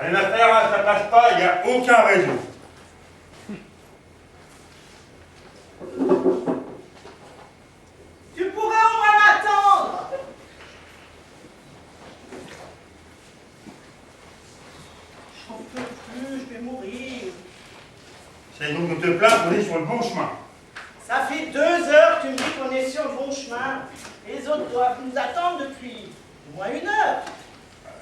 Rien à faire, hein, ça passe pas, il n'y a aucun réseau. Tu pourrais au moins m'attendre. J'en peux plus, je vais mourir. C'est donc de te plaindre, on est sur le bon chemin. Ça fait 2 heures que tu me dis qu'on est sur le bon chemin. Les autres doivent nous attendre depuis au moins 1 heure.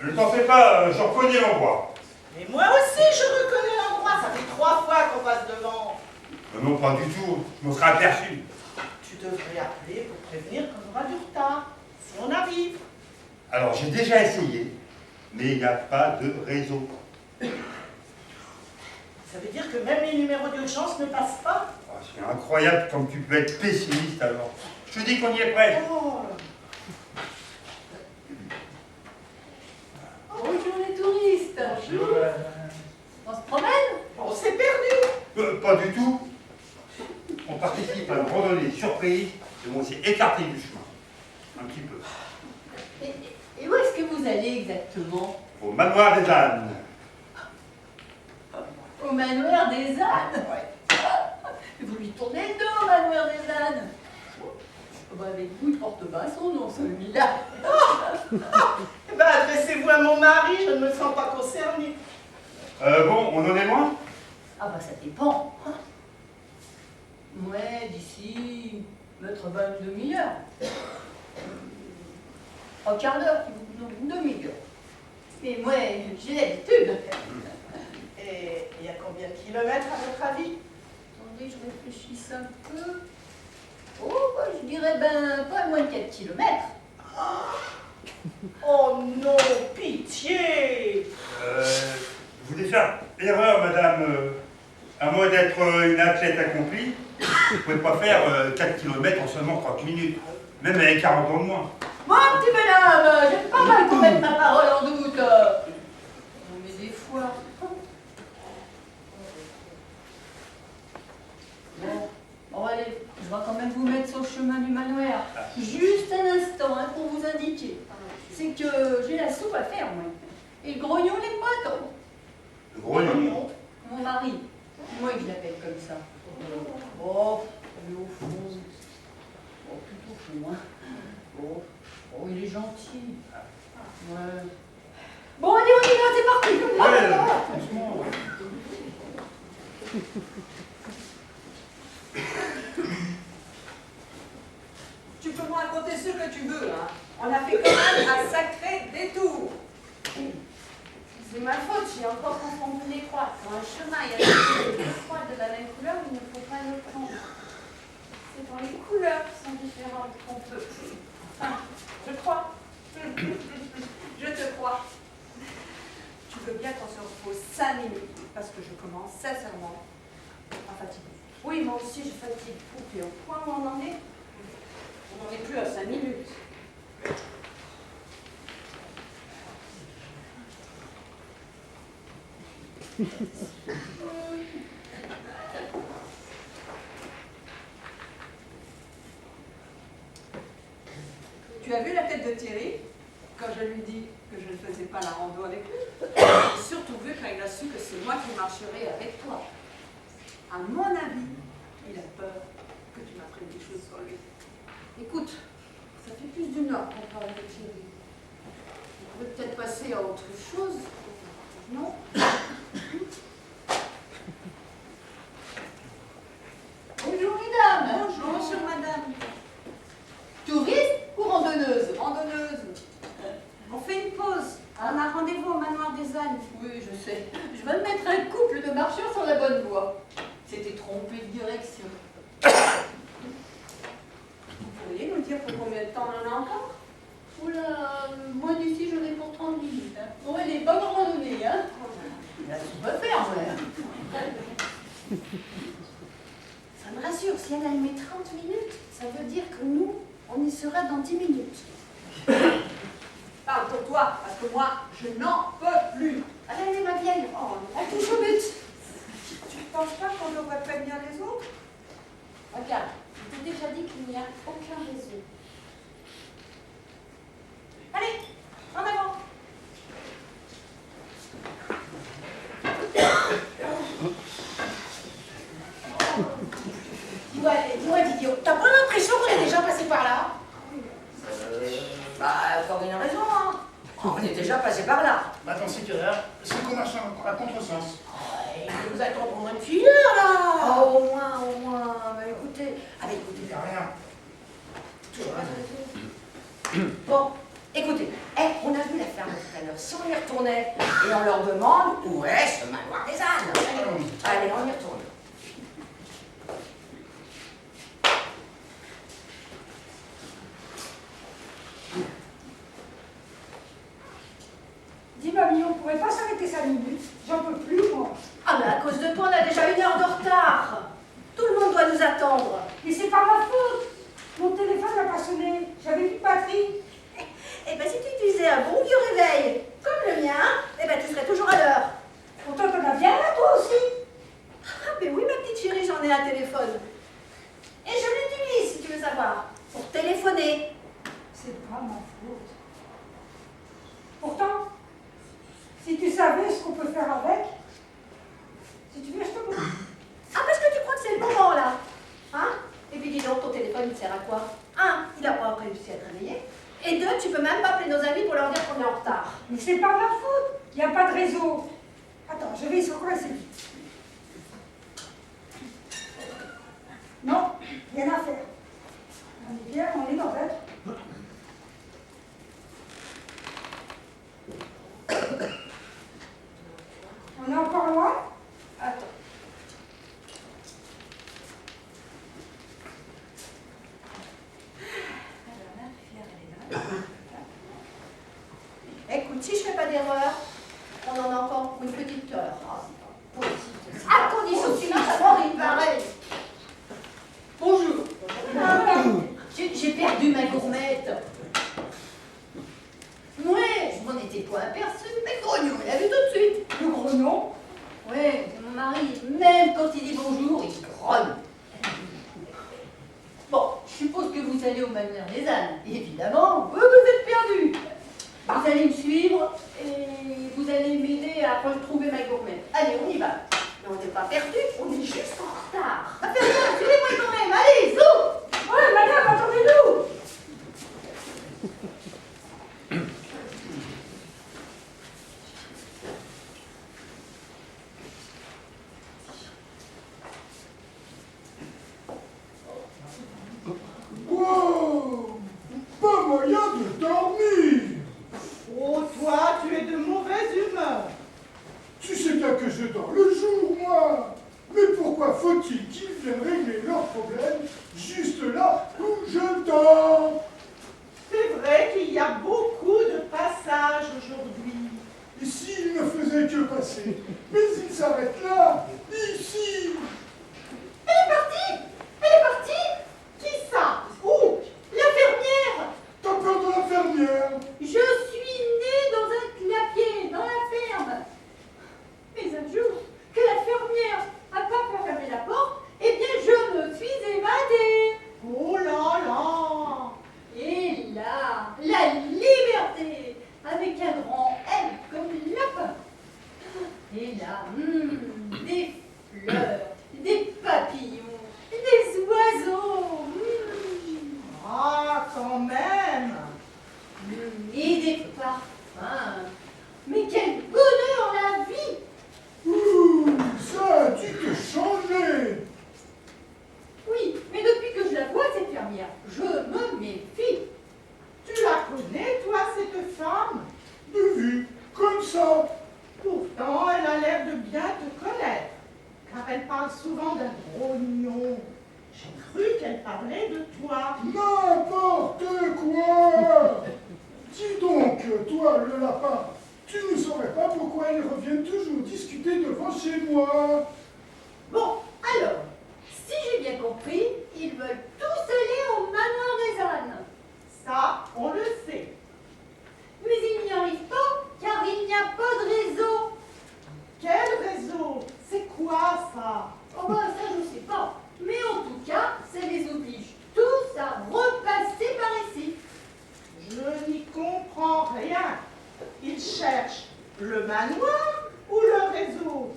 Ne t'en fais pas, je reconnais l'endroit. Mais moi aussi, je reconnais l'endroit. Ça fait 3 fois qu'on passe devant. Non, pas du tout, je me serais aperçu. Tu devrais appeler pour prévenir qu'on aura du retard, si on arrive. Alors, j'ai déjà essayé, mais il n'y a pas de réseau. Ça veut dire que même les numéros d'urgence ne passent pas? Oh, c'est incroyable comme tu peux être pessimiste alors. Je te dis qu'on y est presque. Oh. Bonjour les touristes. Bonjour. On se promène? On s'est perdu. Pas du tout. On participe à une randonnée surprise et on s'est écarté du chemin. Un petit peu. Et où est-ce que vous allez exactement? Au manoir des ânes. Au manoir des ânes? Vous lui tournez le dos au manoir des ânes. Bah avec vous, il porte pas son nom, celui-là. Eh ben, adressez-vous à mon mari, je ne me sens pas concernée. Bon, on en est loin? Ah bah ça dépend. Ouais, d'ici, mettre une demi-heure. 3/4 d'heure, une demi-heure. Mais moi, j'ai l'habitude. Et il y a combien de kilomètres à votre avis? Attendez, je réfléchisse un peu. Oh, bah, je dirais pas moins de 4 kilomètres. Oh non, pitié! Vous voulez faire erreur, madame. À moins d'être une athlète accomplie, vous ne pouvez pas faire 4 km en seulement 30 minutes. Même avec 40 ans de moins. Mon petit bonhomme, j'aime pas mal qu'on mette ma parole en doute. Non, mais des fois. Bon, allez, je vais quand même vous mettre sur le chemin du manoir. Juste un instant, hein, pour vous indiquer. C'est que j'ai la soupe à faire, moi. Et le grognon, il est pas trop. Le grognon. Mon mari. Moi, je l'appelle comme ça. Oh, mais au fond. Oh, tout au fond, hein. Oh, il est gentil. Ouais. Bon, allez, on y va, c'est parti. Ouais, doucement. Tu peux me raconter ce que tu veux, hein. On a fait quand même un sacré détour. C'est ma faute, j'ai encore confondu les croix. Dans le chemin, il y a des croix de la même couleur, il ne faut pas le prendre. C'est dans les couleurs qui sont différentes qu'on peut. Enfin, je crois. Je te crois. Tu veux bien qu'on se repose 5 minutes, parce que je commence sincèrement à fatiguer. Oui, moi aussi, je fatigue. Et au point où on en est, on n'en est plus à 5 minutes. Tu as vu la tête de Thierry quand je lui dis que je ne faisais pas la rando avec lui? J'ai surtout vu quand il a su que c'est moi qui marcherai avec toi. À mon avis, il a peur que tu m'apprennes des choses sur lui. Écoute, ça fait plus d'1 heure qu'on parle de Thierry. On pourrait peut-être passer à autre chose. Non? Bonjour, mesdames. Bonjour, madame. Touriste ou randonneuse? Randonneuse. On fait une pause. On a rendez-vous au manoir des ânes. Oui, je sais. Je vais me mettre un couple de marcheurs sur la bonne voie. C'était trompé de direction. Vous pourriez nous dire pour combien de temps on en a encore? Oula, moi d'ici, j'en ai pour 30 minutes. Hein. Bon, elle est bonne randonnée, hein. La soupe à faire, ouais. Ça me rassure, si elle met 30 minutes, ça veut dire que nous, on y sera dans 10 minutes. Parle pour toi, parce que moi, je n'en peux plus. Allez, allez, ma vieille, elle touche au but. Tu ne penses pas qu'on devrait prévenir les autres? Regarde, je t'ai déjà dit qu'il n'y a aucun réseau. Allez, en avant. qu'on marche à contresens. Il nous attend pendant une petite heure, là. Oh, au moins. Bah, écoutez. Ah, mais écoutez. C'est rien. Bon, écoutez. On a vu la ferme tout à l'heure. Si on y retournait et on leur demande où est ce manoir des ânes. Allez, on y retourne. Dis mamie, on pourrait pas s'arrêter 5 minutes. J'en peux plus, moi. Ah, mais à cause de toi, on a déjà 1 heure de retard. Tout le monde doit nous attendre. Mais c'est pas ma faute. Mon téléphone n'a pas sonné. J'avais plus de batterie. Eh ben, si tu utilisais un bon vieux réveil, comme le mien, eh ben, tu serais toujours à l'heure. Pourtant, t'en as bien là, toi aussi. Ah, mais oui, ma petite chérie, j'en ai un téléphone. Et je l'utilise, si tu veux savoir, pour téléphoner. C'est pas ma faute. Pourtant, si tu savais ce qu'on peut faire avec, si tu veux, je te montre. Ah, parce que tu crois que c'est le moment, là. Hein? Et puis dis donc, ton téléphone, il sert à quoi? 1, il n'a pas réussi à te réveiller. Et 2, tu peux même pas appeler nos amis pour leur dire qu'on est en retard. Mais c'est pas ma faute. Il n'y a pas de réseau. Attends, je vais encore essayer. Non, rien à faire. On est bien, on est dans bête. On est encore loin? Attends. Alors là, elle est là. Écoute, si je fais pas d'erreur, on en a encore pour une petite heure. Ah, c'est pas possible. À condition que tu marches fort, il paraît. Bonjour. J'ai perdu ma gourmette. Ouais, je m'en étais pas aperçue, mais Grognon, il a vu tout de suite. Le grognon? Ouais, c'est mon mari. Même quand il dit bonjour, il grogne. Bon, je suppose que vous allez au manoir des ânes. Évidemment, vous êtes perdus. Vous allez me suivre et vous allez m'aider à retrouver ma gourmette. Allez, on y va. Mais on n'est pas perdus, on est juste en retard. Va faire ça, suivez-moi quand même. Allez, zou! Ouais, madame, attendez-nous! Wow! Pas moyen de dormir! Oh, toi, tu es de mauvaise humeur. Tu sais bien que je dors le jour, moi! Mais pourquoi faut-il qu'ils viennent régler leurs problèmes juste là où je dors? C'est vrai qu'il y a beaucoup de passages aujourd'hui. Et s'ils ne faisaient que passer, mais ils s'arrêtent là, ici! Elle est partie! Elle est partie! Qui ça? Où? La fermière? T'as peur de l'infirmière? Je suis née dans un clapier, dans la ferme. Mais un jour, que la fermière n'a pas fermé la porte, eh bien je me suis évadée. Oh là là! Et là, la liberté, avec un grand L comme lapin. Et là, des fleurs, des papillons, des oiseaux. Ah, quand même! Et des parfums. Mais quel bonheur la vie! Ouh, ça a dû te changer! Oui, mais depuis que je la vois, cette fermière, je me méfie. Tu la connais, toi, cette femme? De vue, comme ça! Pourtant, elle a l'air de bien te connaître, car elle parle souvent d'un grognon. J'ai cru qu'elle parlait de toi. N'importe quoi! Dis donc, toi, le lapin, tu ne saurais pas pourquoi ils reviennent toujours discuter devant chez moi? Bon, alors, si j'ai bien compris, ils veulent tous aller au manoir des ânes. Ça, on le sait. Mais ils n'y arrivent pas, car il n'y a pas de réseau. Quel réseau? C'est quoi ça? Oh bah ça, je sais pas. Mais en tout cas, ça les oblige tous à repasser par ici. Je n'y comprends rien. Ils cherchent le manoir ou le réseau?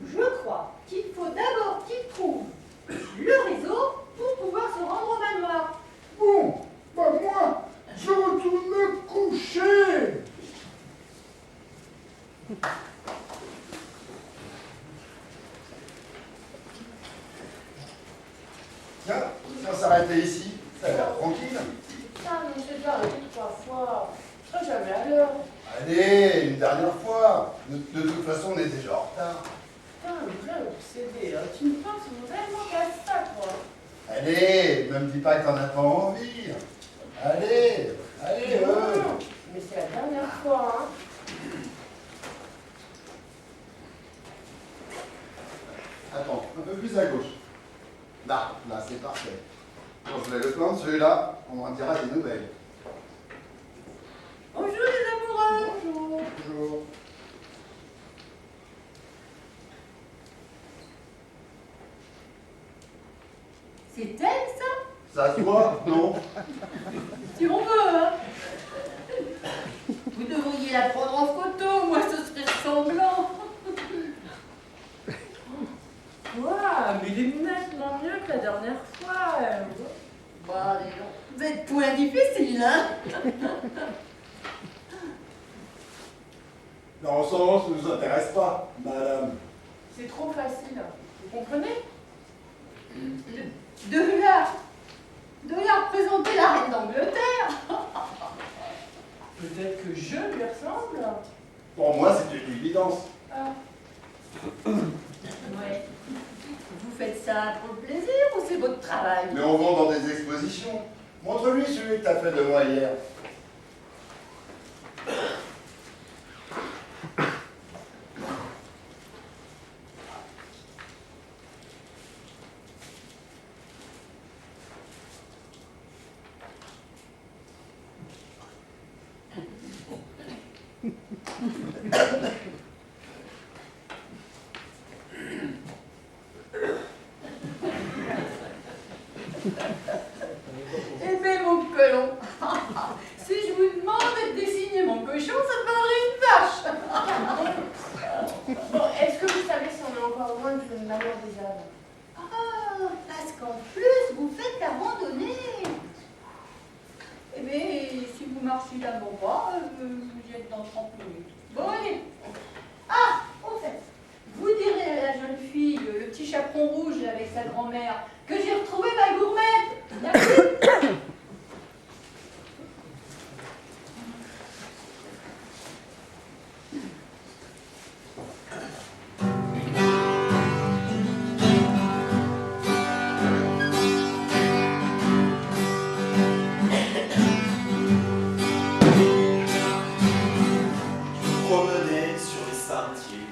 Je crois qu'il faut d'abord qu'ils trouvent le réseau pour pouvoir se rendre au manoir. Bon, bah moi, je retourne me coucher! faut s'arrêter ici. Ça a l'air tranquille. Putain, mais on s'est déjà arrêté 3 fois. Je serai jamais à l'heure. Allez, une dernière fois. De toute façon, on est déjà en retard. Putain, le vrai obsédé, hein. Tu me penses vraiment qu'à ça, quoi. Allez, ne me dis pas que t'en as pas envie. Allez, allez, Non, mais c'est la dernière fois, hein. Attends, un peu plus à gauche. Là, c'est parfait. Quand je vais le plan de celui-là, on m'en dira des nouvelles. Bonjour les amoureux. Bonjour. Bonjour. C'est elle, ça? Ça se voit, non? Si on veut, hein. Vous devriez la prendre en photo, moi ce serait ressemblant. Ouah, mais il est nettement mieux que la dernière fois. Bah, dis donc, vous êtes point difficile, hein. L'ensemble ne nous intéresse pas, madame. C'est trop facile. Vous comprenez? De là représenter la reine d'Angleterre. Peut-être que je lui ressemble. Pour moi, c'est une évidence. Ah. Ouais. Vous faites ça pour le plaisir ou c'est votre travail? Mais on vend dans des expositions. Montre-lui celui que t'as fait de moi hier. Eh bien, mon colon, si je vous demande de dessiner mon cochon, ça paraît une vache. Bon, est-ce que vous savez si on est encore loin du manoir des ânes? Ah, parce qu'en plus, vous faites la randonnée. Eh bien, si vous marchez d'abord pas, vous y êtes dans 30 minutes. Bon, allez. Ah, au fait, vous direz à la jeune fille, le petit chaperon rouge avec sa grand-mère, que j'ai retrouvé ma gourmette. Merci. Promener sur les sentiers,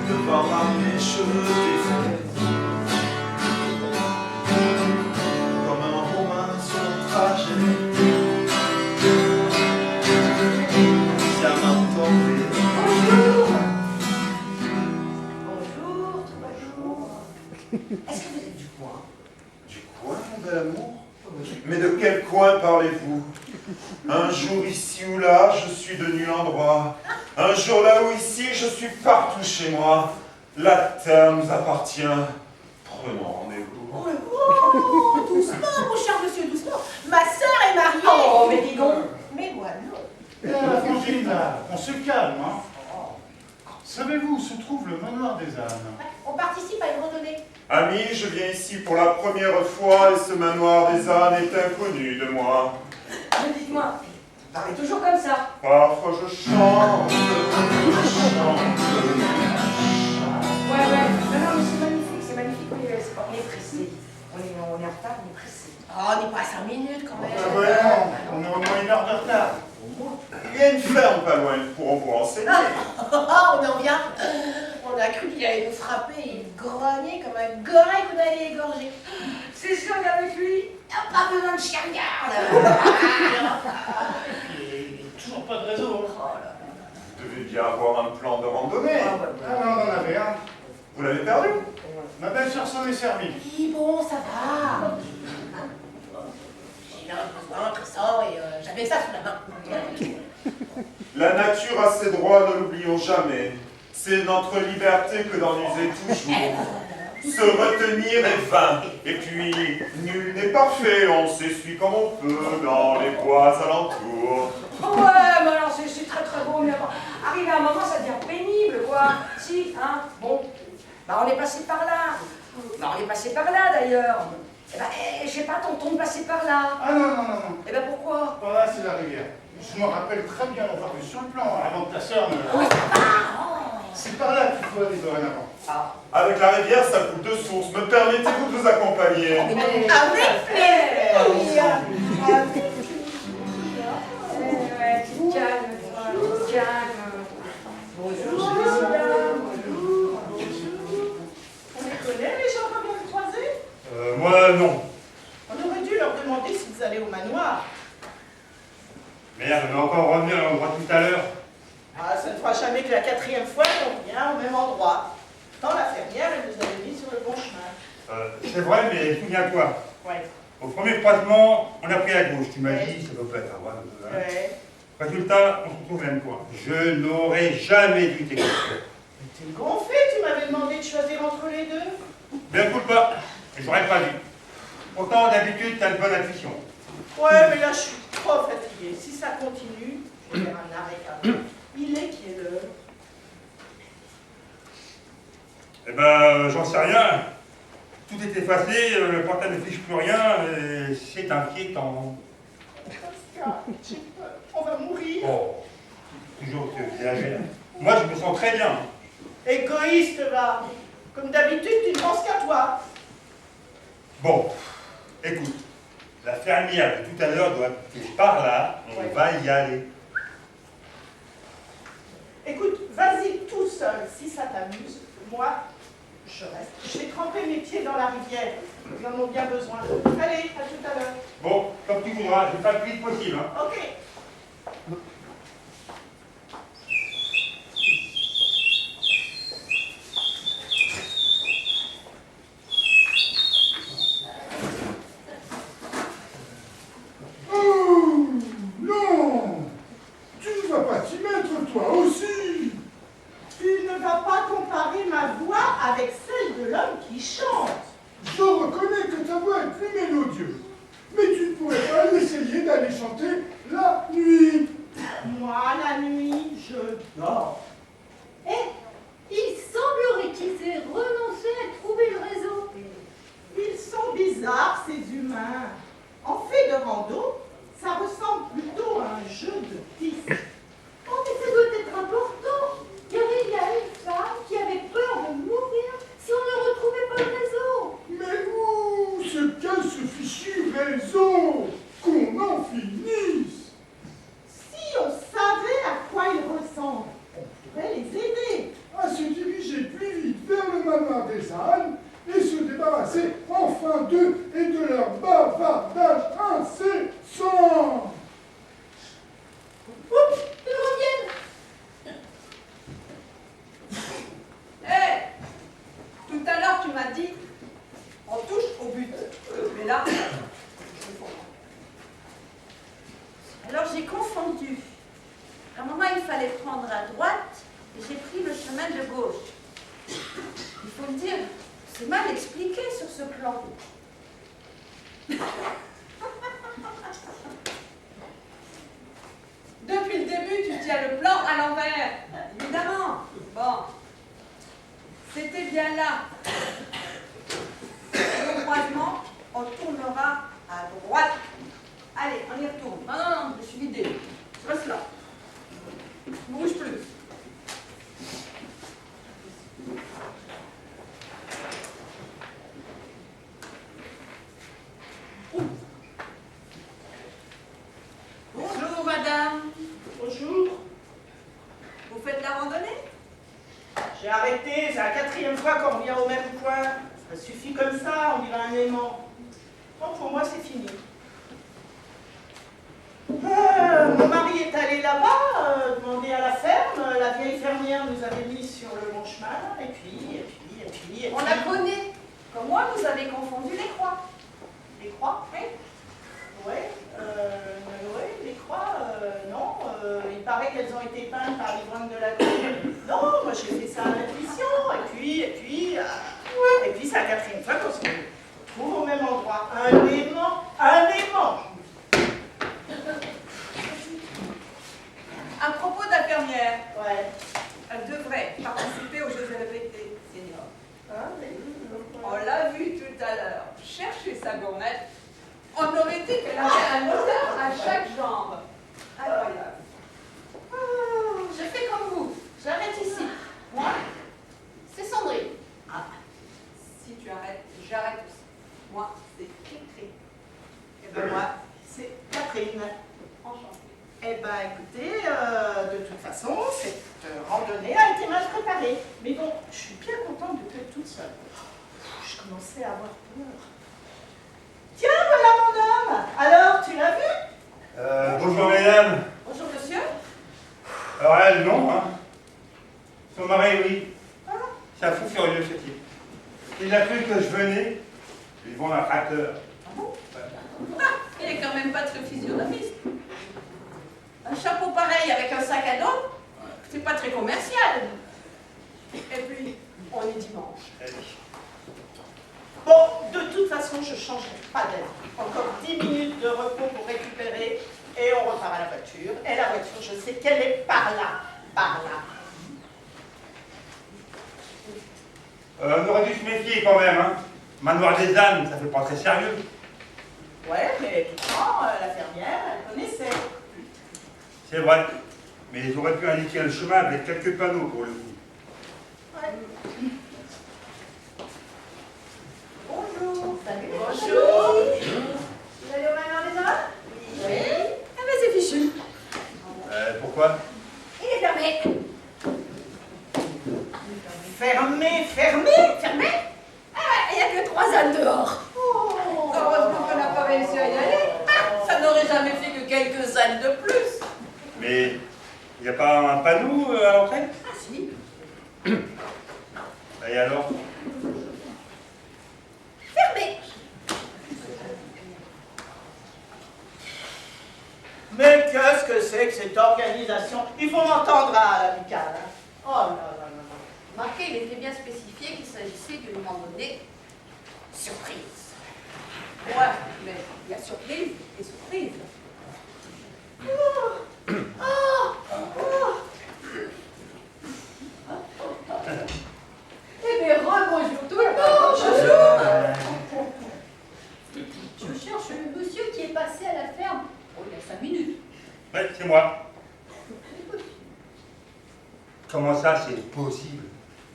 devant mes cheveux défaits, comme un romain sur mon trajet, diamant tombé. Bonjour. Bonjour, bonjour. Est-ce que vous êtes du coin? Du coin, mon bel amour? Mais de quel coin parlez-vous? Un jour ici ou là, je suis de nul endroit. Un jour là ou ici, je suis partout chez moi. La terre nous appartient. Prenons rendez-vous. Oh, doucement, mon cher monsieur, doucement. Ma sœur est mariée. Oh, mais dis donc. Mais voilà. Frangina, on se calme, hein. Savez-vous où se trouve le manoir des ânes? On participe à une randonnée. Ami, je viens ici pour la première fois et ce manoir des ânes est inconnu de moi. Mais dites-moi, vous parlez toujours comme ça. Parfois je chante, Ouais, non, mais c'est magnifique, mais c'est pas... On est pressé. On est en retard, on est pressé. Oh, on n'est pas à 5 minutes quand même. Ah ouais, non, on est au moins 1 heure de retard. Il y a une ferme pas loin, ils pourront vous renseigner. Ah, on en vient. On a cru qu'il allait nous frapper. Il grognait comme un gorille qu'on allait égorger. C'est sûr qu'avec lui, Pas besoin de chien de garde. Il n'y a toujours pas de réseau. Vous devez bien avoir un plan de randonnée. Ah non, on en avait un. Vous l'avez perdu? Ma belle-sœur s'en est servie. Oui, bon, ça va. J'ai eu un besoin, tout ça, et j'avais ça sous la main. La nature a ses droits, ne l'oublions jamais. C'est notre liberté que d'en user toujours. Se retenir est vain. Et puis, nul n'est parfait, on s'essuie comme on peut dans les bois alentours. ouais, mais alors c'est très très beau, mais arrivé à un moment, ça devient pénible, quoi. Si, hein, bon. Bah, on est passé par là. Bah, on est passé par là, d'ailleurs. Eh ben, je sais pas, tonton de passer par là. Ah non, non, non, non. Eh ben, pourquoi? Voilà, c'est la rivière. Je me rappelle très bien l'avoir vu sur le plan avant que ta sœur ne... Oui. C'est par là qu'il faut aller dorénavant. Ah. Avec la rivière, ça coule de source. Me permettez-vous de vous accompagner? Mais Avec plaisir. ouais, tu te calmes, toi, tu te calmes. Bonjour, madame. On les connaît, les gens qu'on vient de croiser? Moi, non. On aurait dû leur demander s'ils allaient au manoir. Merde, on est encore revenu à l'endroit tout à l'heure. Ah, ça ne fera jamais que la 4e fois qu'on vient au même endroit. Quand la fermière, elle nous avait mis sur le bon chemin. C'est vrai, mais souviens-toi. Ouais. Au premier croisement, on a pris à gauche. Tu m'as Ouais. dit, ça doit pas être à droite. Ouais. Résultat, on se retrouve au même coin. Je n'aurais jamais dû t'écouter. Mais t'es gonflé, tu m'avais demandé de choisir entre les deux. Bien coup pas, j'aurais pas dû. Pourtant, d'habitude, t'as une bonne intuition. Ouais, mais là, je suis trop fatiguée. Si ça continue, je vais faire un arrêt cardiaque. Il est qui est l'heure? Eh ben, j'en sais rien. Tout est effacé, le portable ne fiche plus rien, et c'est inquiétant. Pascal, j'ai peur. On va mourir. Oh, toujours que là. Moi, je me sens très bien. Égoïste, va. Comme d'habitude, tu ne penses qu'à toi. Bon, écoute, la fermière de tout à l'heure doit être par là, on Ouais. va y aller. Écoute, vas-y tout seul, si ça t'amuse. Moi, je reste. Je vais tremper mes pieds dans la rivière. Ils en ont bien besoin. Allez, à tout à l'heure. Bon, comme tu voudras, je vais faire le plus vite possible. Hein. Ok. Oh non! Tu ne vas pas t'y mettre toi aussi! Tu ne vas pas comparer ma voix avec celle de l'homme qui chante. Je reconnais que ta voix est plus mélodieuse, mais tu ne pourrais pas essayer d'aller chanter la nuit. Moi, la nuit, je dors. Il semblerait qu'ils aient renoncé à trouver le réseau. Ils sont bizarres, ces humains. En fait de rando, ça ressemble plutôt à un jeu de piste. Oh, mais ça doit être important, car il y a une femme qui avait peur de mourir si on ne retrouvait pas le réseau. Mais où se cache ce fichu réseau? Qu'on en finisse! Si on savait à quoi ils ressemblent, on pourrait les aider. À se diriger plus vite vers le manoir des ânes et se débarrasser enfin d'eux et de leur bavardage incessant. Oups, ils reviennent. Hé, tout à l'heure, tu m'as dit, on touche au but. Mais là, je comprends. Alors j'ai confondu. À un moment, il fallait prendre à droite et j'ai pris le chemin de gauche. Il faut le dire, c'est mal expliqué sur ce plan. Depuis le début, tu tiens le plan à l'envers. Évidemment. Bon. C'était bien là. Et au croisement, on tournera à droite. Allez, on y retourne. Non, non, non, je suis vidée. Je reste là. Ne bouge plus. Bonjour, madame. Bonjour. Vous faites la randonnée? J'ai arrêté, c'est la 4e fois qu'on revient au même coin. Ça suffit comme ça, on dirait un aimant. Bon, pour moi, c'est fini. Mon mari est allé là-bas, demander à la ferme. La vieille fermière nous avait mis sur le bon chemin. Et puis... On la connaît. Comme moi, vous avez confondu les croix. Les croix? Oui. Ouais, les croix, non. Il paraît qu'elles ont été peintes par l'ivrogne de la commune. Non, moi j'ai fait ça à l'intuition. Et puis c'est la 4e fois qu'on se retrouve au même endroit. Un aimant. À propos d'infirmière, Ouais. elle devrait participer aux Jeux LGBT seniors. la gournette, on aurait dit qu'elle avait un moteur à chaque jambe. Incroyable. Je fais comme vous. J'arrête ici. Moi, c'est Sandrine. Ah, si tu arrêtes, j'arrête aussi. Moi, c'est Cricri. Et ben moi, c'est Catherine. Enchantée. Eh ben écoutez, de toute façon, cette randonnée a été mal préparée. Mais bon, je suis bien contente de être toute seule. Je commençais à avoir peur. Tiens, voilà mon homme. Alors, tu l'as vu? Bonjour mesdames. Bonjour monsieur. Alors elle, non, hein. Son mari, oui. C'est un fou furieux ce type. Il a cru que je venais lui vendre un tracteur. Ah bon? Il est quand même pas très physionomiste. Un chapeau pareil avec un sac à dos, c'est pas très commercial. Et puis, on est dimanche. Bon, de toute façon, je ne changerai pas d'avis. Encore 10 minutes de repos pour récupérer et on repart à la voiture. Et la voiture, je sais qu'elle est par là. Par là. On aurait dû se méfier quand même, hein. Manoir des ânes, ça fait pas très sérieux. Ouais, mais pourtant, la fermière, elle connaissait. C'est vrai. Mais ils auraient pu indiquer le chemin avec quelques panneaux pour le coup. Ouais. Bonjour. Salut. Bonjour. Vous allez au manoir des hommes? Oui. Ah ben c'est fichu. Pourquoi? Il est fermé. Fermé, fermé, fermé. Ah, il n'y a que 3 ânes dehors. Heureusement qu'on n'a pas réussi à y aller. Ah, ça n'aurait jamais fait que quelques ânes de plus. Mais il n'y a pas un panneau à l'entrée? Ah si. Et alors? Fermé. Mais qu'est-ce que c'est que cette organisation? Il faut m'entendre à l'amicale. Hein. Oh là là là là. Marqué, il était bien spécifié qu'il s'agissait d'une randonnée surprise. Ouais, mais il y a surprise et surprise. Eh bien, rebonjour tout le monde. Je cherche le monsieur qui est passé à la ferme. Oh, il y a 5 minutes. Ouais, c'est moi. Comment ça, c'est possible?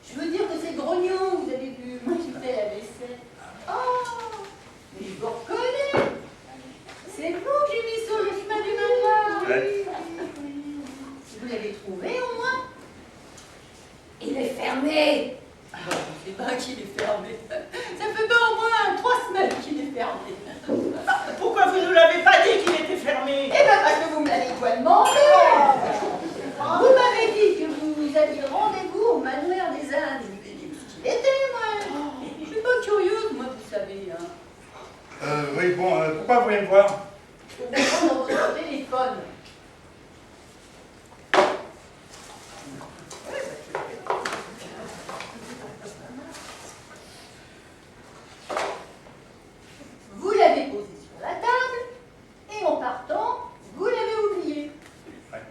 Je veux dire que c'est grognon, vous avez vu. Moi, qui fais la vaisselle. Oh, mais je vous reconnais. C'est vous que j'ai mis sur le chemin du manoir. Ouais. Vous l'avez trouvé au moins? Il est fermé. Ah, je sais pas qu'il est fermé. Ça fait pas au moins 3 semaines qu'il est fermé. Pourquoi vous ne l'avez pas dit qu'il était fermé? Eh bien parce que vous me l'avez pas demandé. Vous m'avez dit que vous aviez rendez-vous au manoir des ânes. Je lui ai dit ce qu'il était, moi. Je suis pas curieuse, moi, vous savez. Hein. Oui, bon, pourquoi vous voulez me voir? Je vous prends dans votre téléphone. Vous l'avez posé sur la table, et en partant, vous l'avez oublié. Ouais.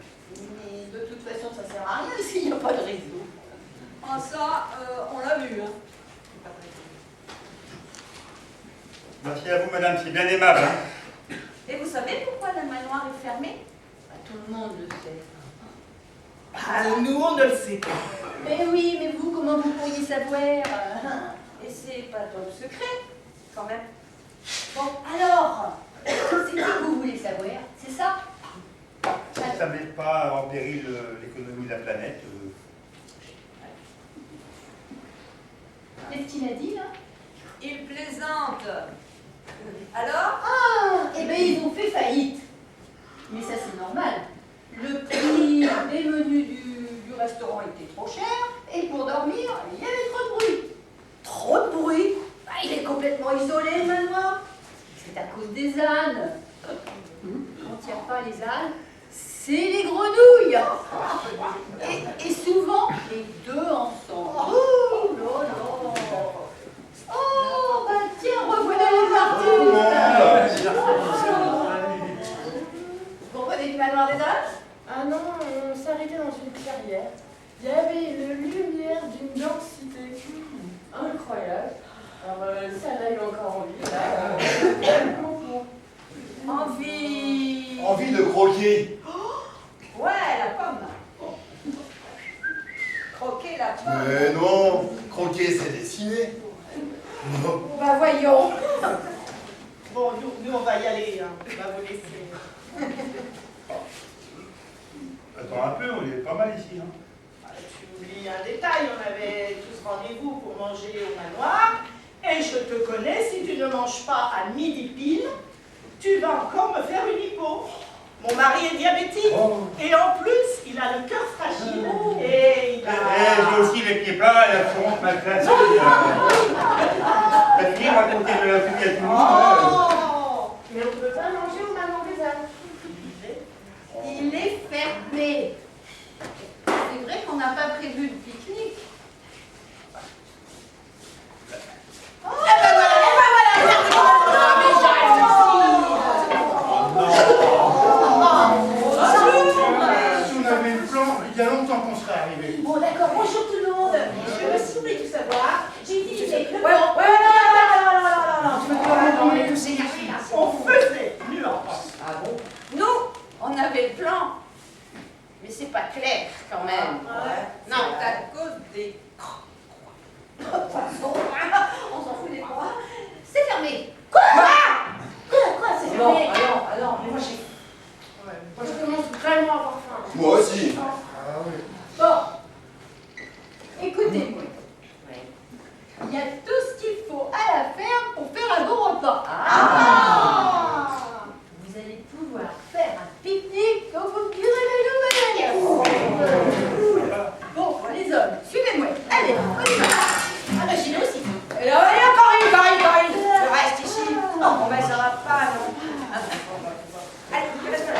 Mais de toute façon, ça sert à rien s'il n'y a pas de réseau. Ah ça, on l'a vu, hein. Merci à vous, madame, c'est bien aimable. Hein. Et vous savez pourquoi le manoir est fermé? Bah, tout le monde le sait. Ah, nous, on ne le sait pas. Mais oui, mais vous, comment vous pourriez savoir? Et c'est pas top secret, quand même. Bon, alors, c'est qui que vous voulez savoir? C'est ça? Si ça ne met pas en péril l'économie de la planète. Qu'est-ce qu'il a dit, là? Il plaisante. Alors? Ah, eh bien, ils ont fait faillite. Mais ça, c'est normal. Le prix des menus du restaurant était trop cher, et pour dormir, il y avait trop de bruit. Trop de bruit? Bah, il est complètement isolé, le manoir. C'est à cause des ânes. Quand il n'y a pas les ânes, c'est les grenouilles. Et souvent, les deux ensemble. Oh là là. Oh, bah tiens, revoilà les artistes. Vous comprenez du manoir des ânes? Ah non, on s'est arrêté dans une clairière. Il y avait une lumière d'une densité incroyable. Ça a eu encore envie. Envie. Envie de croquer. Ouais, la pomme. Croquer la pomme. Mais non, croquer c'est dessiner. Non. Bah voyons. Bon, nous on va y aller, hein. On va vous laisser. Attends un peu, on est pas mal ici. Hein. Tu oublies un détail, on avait tous rendez-vous pour manger au manoir. Et je te connais, si tu ne manges pas à midi pile, tu vas encore me faire une hypo. Mon mari est diabétique. Oh. Et en plus, il a le cœur fragile. Et il a... J'ai aussi les pieds plats et la fronte mal classée. T'as fini de raconter de la famille à tout le monde. Oh. Mais on peut pas manger au Manon des Alpes. Il est fermé. C'est vrai qu'on n'a pas prévu le pique-nique. Eh ben voilà, mais j'arrive Si on avait le plan, il y a longtemps qu'on serait arrivé. Bon d'accord, bonjour tout le monde. Je me souviens tout savoir. J'ai utilisé le Ouais, non, tu me dis, on est tous énervés là. on faisait nuance. Ah bon? Nous, on avait le plan. Mais c'est pas clair quand même. C'est Non. à cause des... On s'en fout des croix. C'est fermé. Quoi, c'est Non, fermé? alors, Mais moi je commence vraiment à avoir faim. Moi aussi. Ah oui. Bon, écoutez-moi. Il y a tout ce qu'il faut à la ferme pour faire un bon repas. Vous allez pouvoir faire un pique-nique quand vous me direz les nouvelles. Bon, les hommes, suivez-moi. Allez, on y va. Ah bah j'ai nous aussi. Et là, allez, Paris. Je reste ici. Bon, ben, ça va pas, non. Allez, je reste là.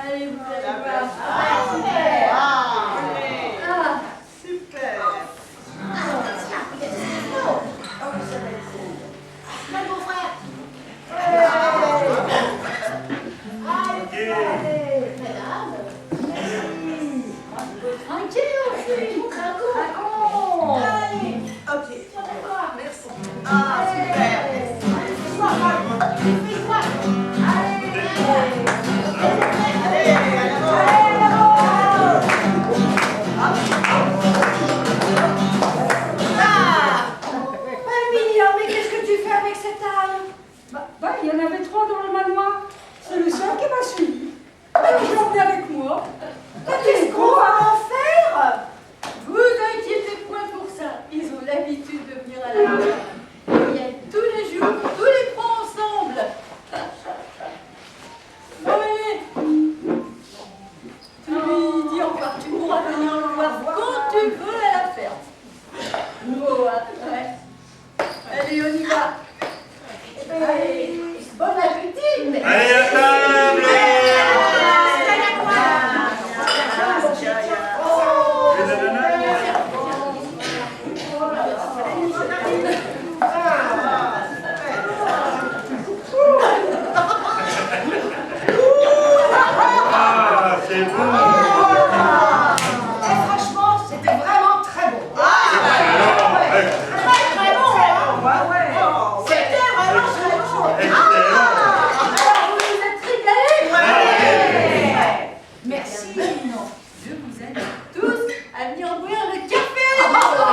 Allez, vous allez voir. Ah, Super. Mon beau-frère. Madame. tranquille aussi. Craquons. Allez. Ok. D'accord. Merci. Ah, super. Fais-toi. Allez, allez, Mignon, mais qu'est-ce que tu fais avec cette âme? Bah, il y en avait 3 dans le manoir. C'est le seul qui m'a suivi. Je l'ai emmené avec moi. Qu'est-ce qu'on va en faire? Vous inquiétez point pour ça. Ils ont l'habitude de venir à la maison. Ils viennent tous les jours, tous les trois ensemble. Bon, allez. Tu lui dis encore, tu pourras venir le voir quand tu veux à la ferme. Bon, ouais. Allez, on y va. Allez, bon appétit. Mais... Allez, à table! Les ananas? Ah, c'est bon! franchement, c'était vraiment très bon. Ouais. Très bon, hein? C'était vraiment très bon. Excellent! Alors, vous vous êtes régalés? Merci. Je vous invite tous à venir boire le café à la maison.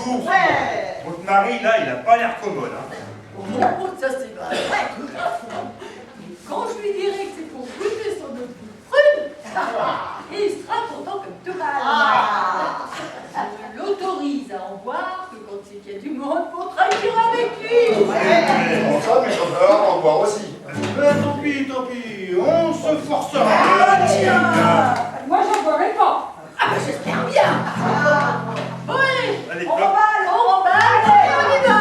Bonjour! Votre mari, là, il a pas l'air commode, hein? Oh, ça c'est pas vrai. Quand je lui dirai que c'est pour goûter son autre prune, il sera content comme tout mal. Je l'autorise à en boire que quand c'est qu'il y a du monde pour trahir avec lui. Oui, ouais. Bon, ça, mais il va falloir en boire aussi. Tant pis, on se forcera. Moi, j'en boirai pas. J'espère bien. Oui, Allez, on hop. remballe, et on y va.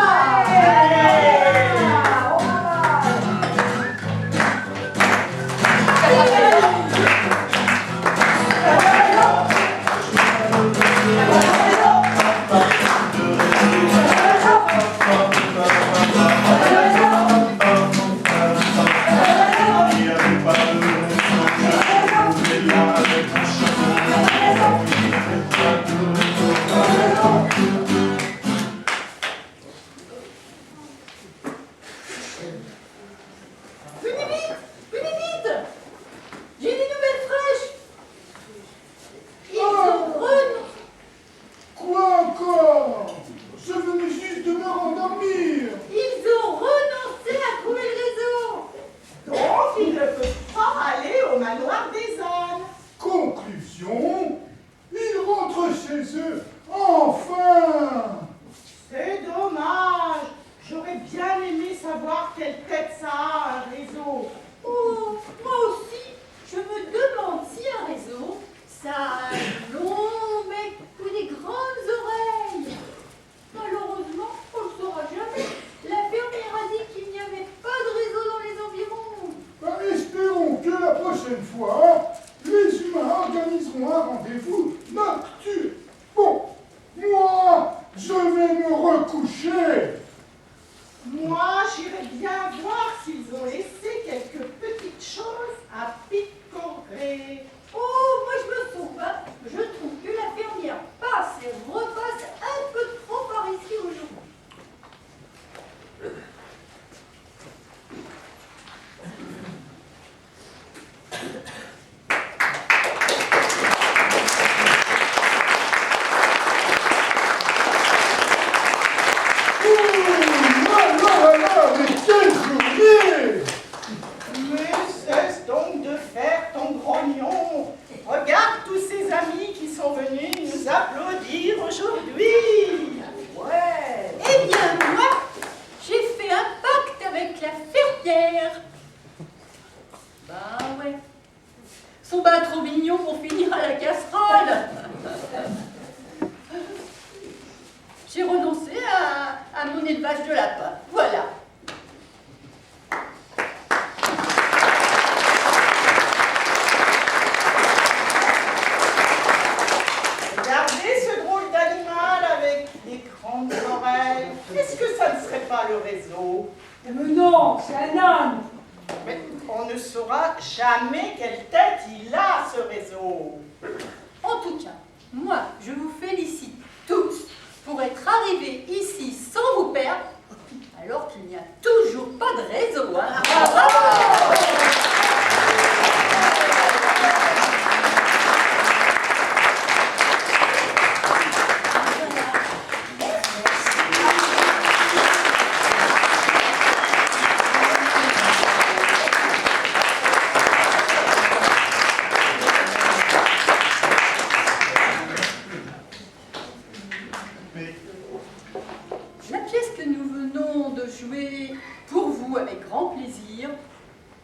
Venez vite. J'ai des nouvelles fraîches. Ils ont renoncé. Quoi encore? Je venais juste de me rendormir. Ils ont renoncé à trouver le réseau. Donc, ils ne peuvent pas aller au manoir des ânes. Conclusion, ils rentrent chez eux. Enfin! C'est dommage. J'aurais bien aimé savoir quelle tête ça a, un réseau. Oh, moi aussi, je me demande si un réseau, ça a un long bec ou des grandes oreilles. Malheureusement, on ne le saura jamais. La fermière a dit qu'il n'y avait pas de réseau dans les environs. Ben, espérons que la prochaine fois, les humains organiseront un rendez-vous nocturne. Bon, moi, je vais me recoucher. Moi, j'irais bien voir s'ils ont laissé quelques petites choses à picorer. Oh, moi je me souviens, je trouve que la fermière passe et repasse un peu trop par ici aujourd'hui. Mais quelle journée! Mais cesse donc de faire ton grognon. Regarde tous ces amis qui sont venus nous applaudir aujourd'hui. Ouais. Eh bien, moi, j'ai fait un pacte avec la fermière. Bah ouais. Sont pas trop mignons pour finir à la casserole. J'ai renoncé à mon élevage de lapins. Voilà. Regardez ce drôle d'animal avec des grandes oreilles. Est-ce que ça ne serait pas le réseau? Mais non, c'est un âne. Mais on ne saura jamais quelle tête il a, ce réseau. En tout cas, moi, je vous félicite tous pour être arrivés ici sans vous perdre, alors qu'il n'y a toujours pas de réseau. Hein. Bravo! La pièce que nous venons de jouer pour vous avec grand plaisir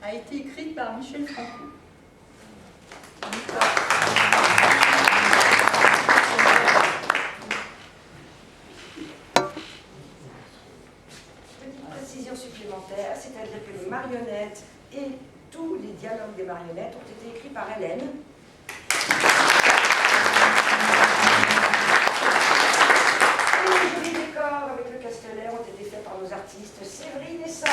a été écrite par Michel Franco. Petite précision supplémentaire, c'est-à-dire que les marionnettes et tous les dialogues des marionnettes ont été écrits par Hélène. Et les jolis décors avec le Castellet ont été faits par nos artistes Séverine et Sall.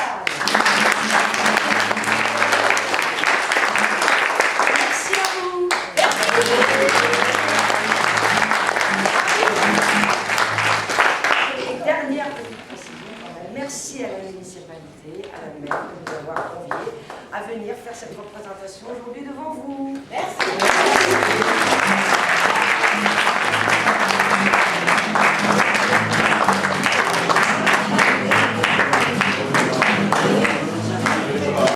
Merci à vous. Et dernière petite précision, quand même, merci à la municipalité, à la maire de nous avoir conviés à venir faire cette représentation aujourd'hui devant vous. Merci.